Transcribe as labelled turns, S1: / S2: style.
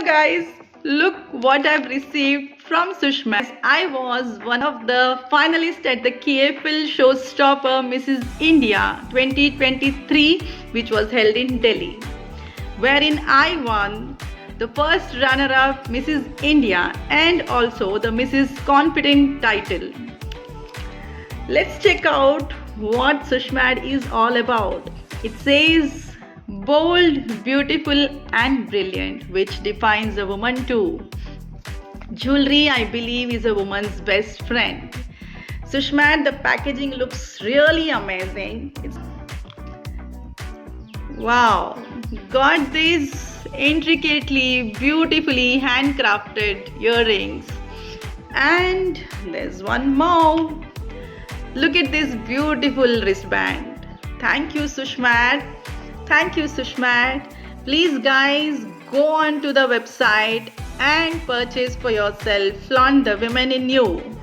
S1: guys, look what I've received from Sushmad. I was one of the finalists at the KFL Showstopper Mrs. India 2023, which was held in Delhi, wherein I won the first runner-up Mrs. India and also the Mrs. Confident title. Let's check out what Sushmad is all about. It says bold, beautiful and brilliant, which defines a woman too. Jewelry, I believe, is a woman's best friend. Sushmad, the packaging looks really amazing. Wow, got these intricately, beautifully handcrafted earrings. And there's one more. Look at this beautiful wristband. Thank you, Sushmad. Thank you, Sushmad. Please, guys, go on to the website and purchase for yourself. Flaunt the women in you.